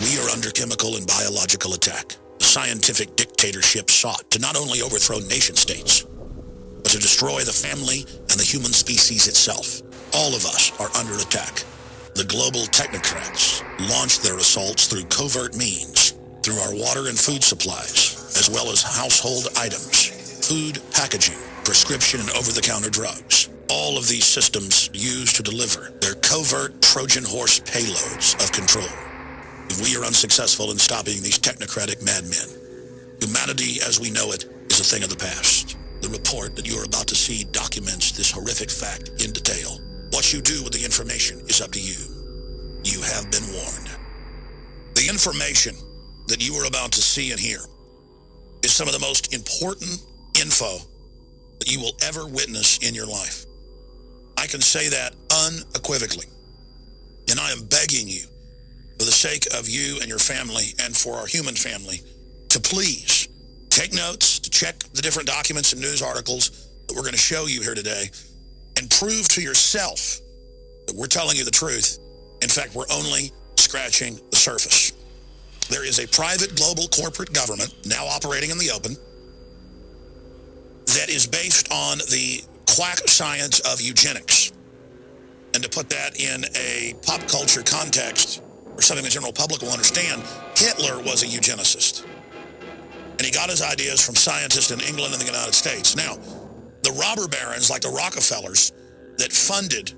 We are under chemical and biological attack. The scientific dictatorship sought to not only overthrow nation-states, but to destroy the family and the human species itself. All of us are under attack. The global technocrats launched their assaults through covert means, through our water and food supplies, as well as household items, food packaging, prescription and over-the-counter drugs. All of these systems used to deliver their covert Trojan horse payloads of control. If we are unsuccessful in stopping these technocratic madmen, humanity as we know it is a thing of the past. The report that you are about to see documents this horrific fact in detail. What you do with the information is up to you. You have been warned. The information that you are about to see and hear is some of the most important info that you will ever witness in your life. I can say that unequivocally. And I am begging you, for the sake of you and your family and for our human family, to please take notes, to check the different documents and news articles that we're going to show you here today, and prove to yourself that we're telling you the truth. In fact, we're only scratching the surface. There is a private global corporate government now operating in the open that is based on the quack science of eugenics. And to put that in a pop culture context, or something the general public will understand, Hitler was a eugenicist. And he got his ideas from scientists in England and the United States. Now, the robber barons, like the Rockefellers, that funded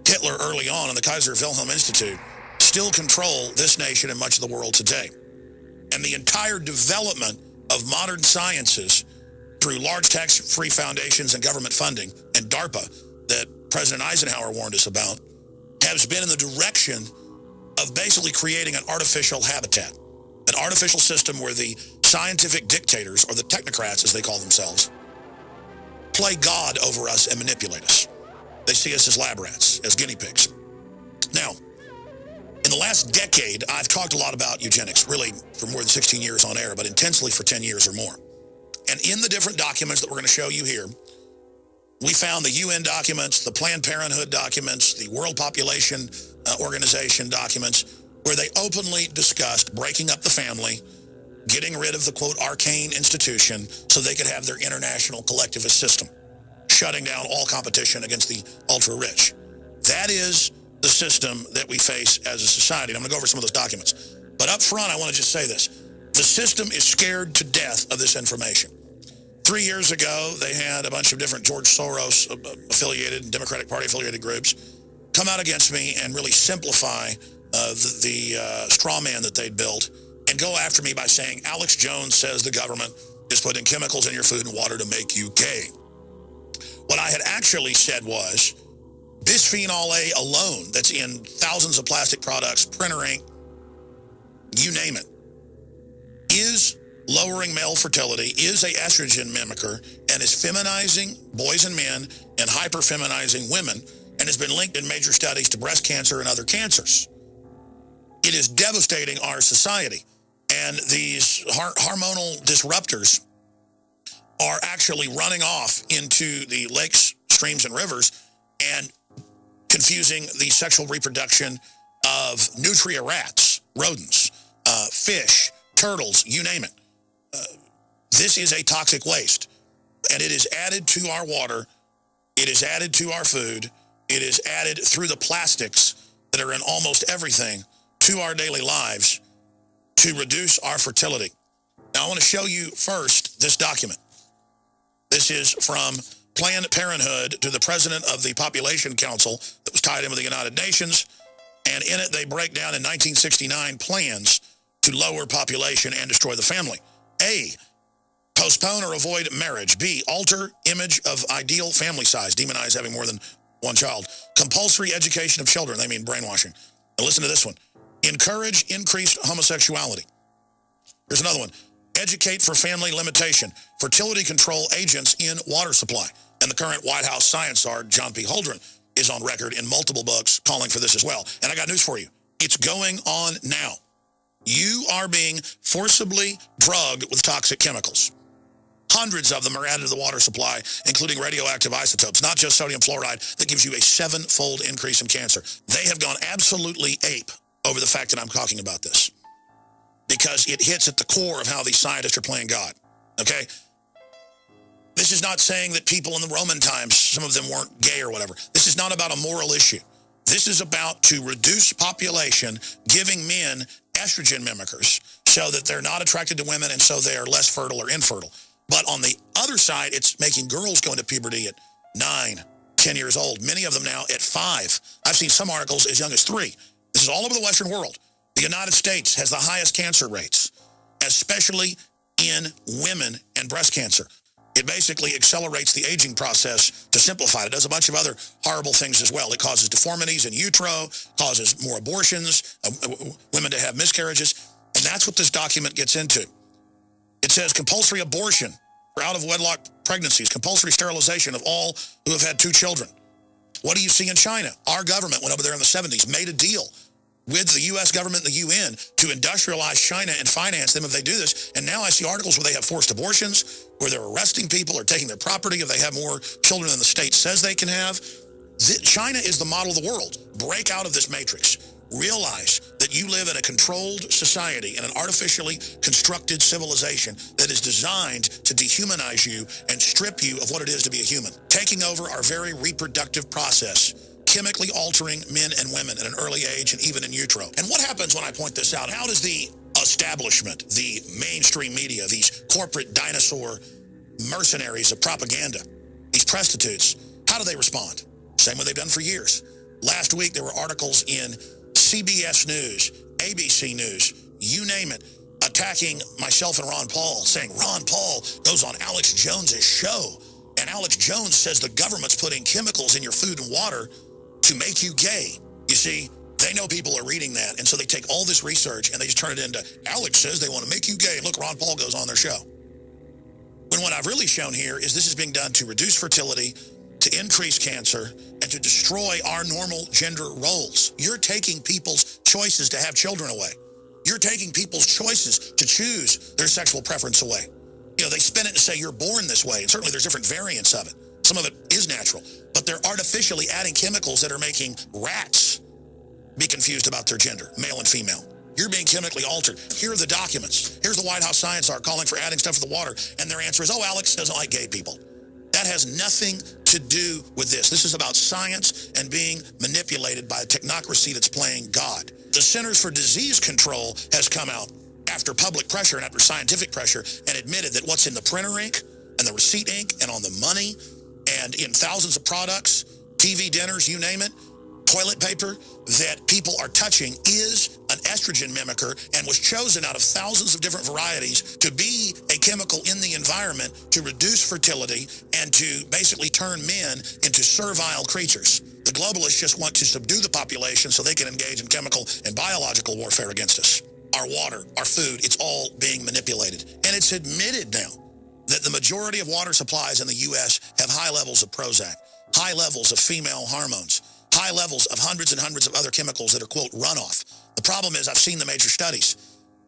Hitler early on in the Kaiser Wilhelm Institute, still control this nation and much of the world today. And the entire development of modern sciences through large tax-free foundations and government funding, and DARPA, that President Eisenhower warned us about, has been in the direction of basically creating an artificial habitat, an artificial system where the scientific dictators, or the technocrats as they call themselves, play God over us and manipulate us. They see us as lab rats, as guinea pigs. Now, in the last decade, I've talked a lot about eugenics, really for more than 16 years on air, but intensely for 10 years or more. And in the different documents that we're going to show you here, we found the UN documents, the Planned Parenthood documents, the World Population Organization documents, where they openly discussed breaking up the family, getting rid of the, quote, arcane institution so they could have their international collectivist system, shutting down all competition against the ultra-rich. That is the system that we face as a society. And I'm going to go over some of those documents. But up front, I want to just say this. The system is scared to death of this information. 3 years ago, they had a bunch of different George Soros-affiliated and Democratic Party-affiliated groups come out against me and really simplify the straw man that they'd built and go after me by saying, Alex Jones says the government is putting chemicals in your food and water to make you gay. What I had actually said was, bisphenol A alone, that's in thousands of plastic products, printer ink, you name it, is lowering male fertility, is a estrogen mimicker, and is feminizing boys and men and hyper-feminizing women, and has been linked in major studies to breast cancer and other cancers. It is devastating our society, and these hormonal disruptors are actually running off into the lakes, streams, and rivers and confusing the sexual reproduction of nutria rats, rodents, fish, turtles, you name it. This is a toxic waste, and it is added to our water, it is added to our food, it is added through the plastics that are in almost everything to our daily lives to reduce our fertility. Now, I want to show you first this document. This is from Planned Parenthood to the president of the Population Council that was tied in with the United Nations, and in it they break down in 1969 plans to lower population and destroy the family. A, postpone or avoid marriage. B, alter image of ideal family size, demonize having more than one child. Compulsory education of children, they mean brainwashing. Now listen to this one. Encourage increased homosexuality. Here's another one. Educate for family limitation. Fertility control agents in water supply. And the current White House science czar, John P. Holdren, is on record in multiple books calling for this as well. And I got news for you. It's going on now. You are being forcibly drugged with toxic chemicals. Hundreds of them are added to the water supply, including radioactive isotopes, not just sodium fluoride, that gives you a 7-fold increase in cancer. They have gone absolutely ape over the fact that I'm talking about this. because it hits at the core of how these scientists are playing God, okay? This is not saying that people in the Roman times, some of them weren't gay or whatever. This is not about a moral issue. This is about to reduce population, giving men estrogen mimickers so that they're not attracted to women and so they are less fertile or infertile. But on the other side, it's making girls go into puberty at 9, 10 years old. Many of them now at 5. I've seen some articles as young as 3. This is all over the Western world. The United States has the highest cancer rates, especially in women and breast cancer. It basically accelerates the aging process to simplify it. It does a bunch of other horrible things as well. It causes deformities in utero, causes more abortions, women to have miscarriages, and that's what this document gets into. It says compulsory abortion for out-of-wedlock pregnancies, compulsory sterilization of all who have had 2 children. What do you see in China? Our government went over there in the 70s, made a deal with the U.S. government and the UN to industrialize China and finance them if they do this. And now I see articles where they have forced abortions, where they're arresting people or taking their property if they have more children than the state says they can have. China is the model of the world. Break out of this matrix. Realize that you live in a controlled society, in an artificially constructed civilization that is designed to dehumanize you and strip you of what it is to be a human, taking over our very reproductive process, chemically altering men and women at an early age and even in utero. And what happens when I point this out? How does the establishment, the mainstream media, these corporate dinosaur mercenaries of propaganda, these prostitutes, how do they respond? Same way they've done for years. Last week, there were articles in CBS News, ABC News, you name it, attacking myself and Ron Paul, saying Ron Paul goes on Alex Jones's show, and Alex Jones says the government's putting chemicals in your food and water to make you gay. You see, they know people are reading that, and so they take all this research and they just turn it into, Alex says they want to make you gay. Look, Ron Paul goes on their show. When what I've really shown here is this is being done to reduce fertility, to increase cancer, and to destroy our normal gender roles. You're taking people's choices to have children away. You're taking people's choices to choose their sexual preference away. You know, they spin it and say you're born this way, and certainly there's different variants of it. Some of it is natural, but they're artificially adding chemicals that are making rats be confused about their gender, male and female. You're being chemically altered. Here are the documents. Here's the White House Science Arc calling for adding stuff to the water, and their answer is, oh, Alex doesn't like gay people. That has nothing to do with this. This is about science and being manipulated by a technocracy that's playing God. The Centers for Disease Control has come out after public pressure and after scientific pressure and admitted that what's in the printer ink and the receipt ink and on the money and in thousands of products, TV dinners, you name it, toilet paper, that people are touching is an estrogen mimicker and was chosen out of thousands of different varieties to be a chemical in the environment to reduce fertility and to basically turn men into servile creatures. The globalists just want to subdue the population so they can engage in chemical and biological warfare against us. Our water, our food, it's all being manipulated. And it's admitted now that the majority of water supplies in the U.S. have high levels of Prozac, high levels of female hormones, high levels of hundreds and hundreds of other chemicals that are, quote, runoff. The problem is I've seen the major studies.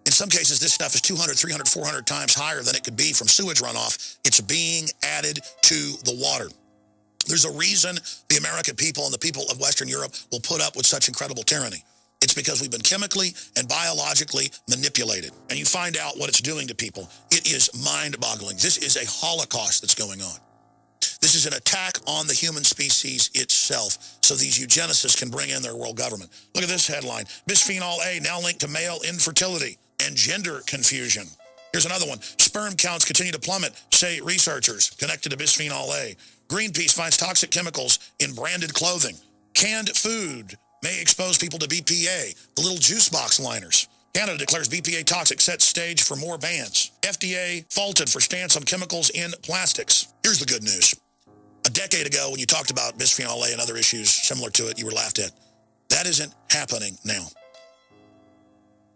In some cases, this stuff is 200, 300, 400 times higher than it could be from sewage runoff. It's being added to the water. There's a reason the American people and the people of Western Europe will put up with such incredible tyranny. It's because we've been chemically and biologically manipulated. And you find out what it's doing to people. It is mind-boggling. This is a holocaust that's going on. This is an attack on the human species itself, so these eugenicists can bring in their world government. Look at this headline. Bisphenol A now linked to male infertility and gender confusion. Here's another one. Sperm counts continue to plummet, say researchers connected to bisphenol A. Greenpeace finds toxic chemicals in branded clothing. Canned food may expose people to BPA, the little juice box liners. Canada declares BPA toxic, sets stage for more bans. FDA faulted for stance on chemicals in plastics. Here's the good news. A decade ago, when you talked about bisphenol A and other issues similar to it, you were laughed at. That isn't happening now.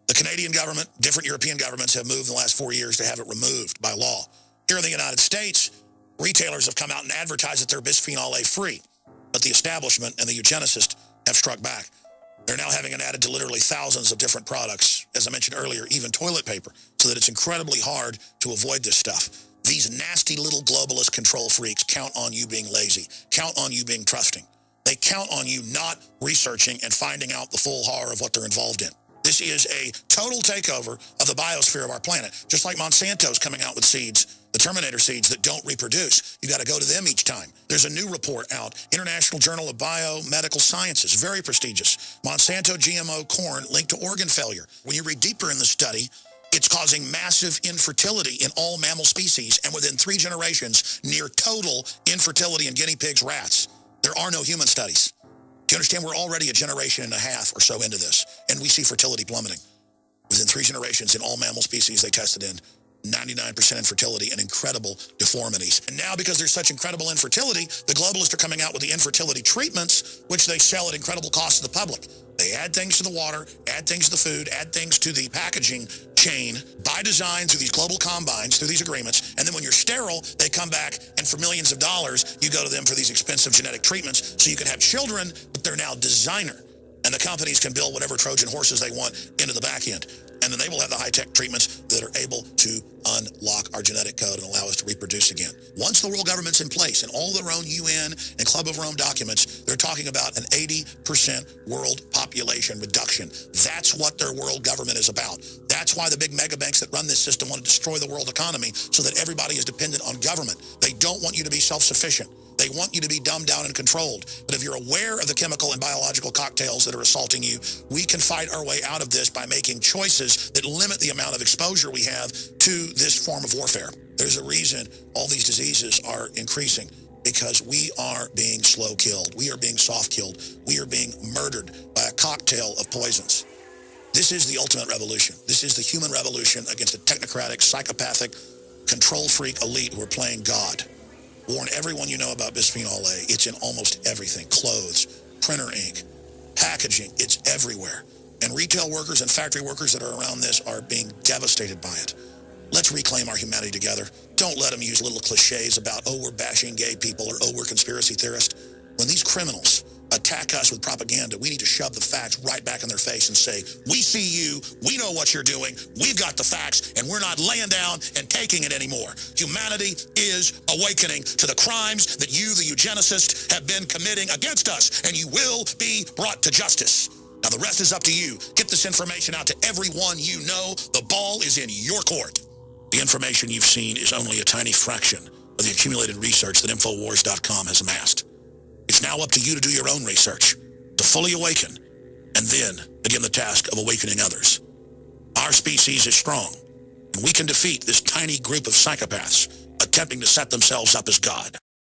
The Canadian government, different European governments have moved in the last 4 years to have it removed by law. Here in the United States, retailers have come out and advertised that they're bisphenol A free, but the establishment and the eugenicists have struck back. They're now having it added to literally thousands of different products, as I mentioned earlier, even toilet paper, so that it's incredibly hard to avoid this stuff. These nasty little globalist control freaks count on you being lazy, count on you being trusting. They count on you not researching and finding out the full horror of what they're involved in. This This is a total takeover of the biosphere of our planet. Just like Monsanto's coming out with seeds, the Terminator seeds that don't reproduce. You got to go to them each time. There's a new report out, International Journal of Biomedical Sciences, very prestigious. Monsanto GMO corn linked to organ failure. When you read deeper in the study, it's causing massive infertility in all mammal species, and within 3 generations, near total infertility in guinea pigs, rats. There are no human studies. Do you understand? We're already a generation and a half or so into this, and we see fertility plummeting. Within 3 generations in all mammal species they tested in, 99% infertility and incredible deformities. And now, because there's such incredible infertility, the globalists are coming out with the infertility treatments, which they sell at incredible cost to the public. They add things to the water, add things to the food, add things to the packaging chain, by design through these global combines, through these agreements, and then when you're sterile, they come back, and for millions of dollars, you go to them for these expensive genetic treatments, so you can have children, but they're now designer. And the companies can build whatever Trojan horses they want into the back end. And then they will have the high-tech treatments that are able to unlock our genetic code and allow us to reproduce again. Once the world government's in place and all their own UN and Club of Rome documents, they're talking about an 80% world population reduction. That's what their world government is about. That's why the big mega banks that run this system want to destroy the world economy so that everybody is dependent on government. They don't want you to be self-sufficient. They want you to be dumbed down and controlled. But if you're aware of the chemical and biological cocktails that are assaulting you, we can fight our way out of this by making choices that limit the amount of exposure we have to this form of warfare. There's a reason all these diseases are increasing, because we are being slow killed. We are being soft killed. We are being murdered by a cocktail of poisons. This is the ultimate revolution. This is the human revolution against a technocratic, psychopathic, control freak elite who are playing God. Warn everyone you know about bisphenol A. It's in almost everything. Clothes, printer ink, packaging. It's everywhere. And retail workers and factory workers that are around this are being devastated by it. Let's reclaim our humanity together. Don't let them use little cliches about, oh, we're bashing gay people, or oh, we're conspiracy theorists. When these criminals attack us with propaganda, we need to shove the facts right back in their face and say, we see you, we know what you're doing, we've got the facts, and we're not laying down and taking it anymore. Humanity is awakening to the crimes that you, the eugenicists, have been committing against us, and you will be brought to justice. Now, the rest is up to you. Get this information out to everyone you know. The ball is in your court. The information you've seen is only a tiny fraction of the accumulated research that Infowars.com has amassed. It's now up to you to do your own research, to fully awaken, and then begin the task of awakening others. Our species is strong, and we can defeat this tiny group of psychopaths attempting to set themselves up as God.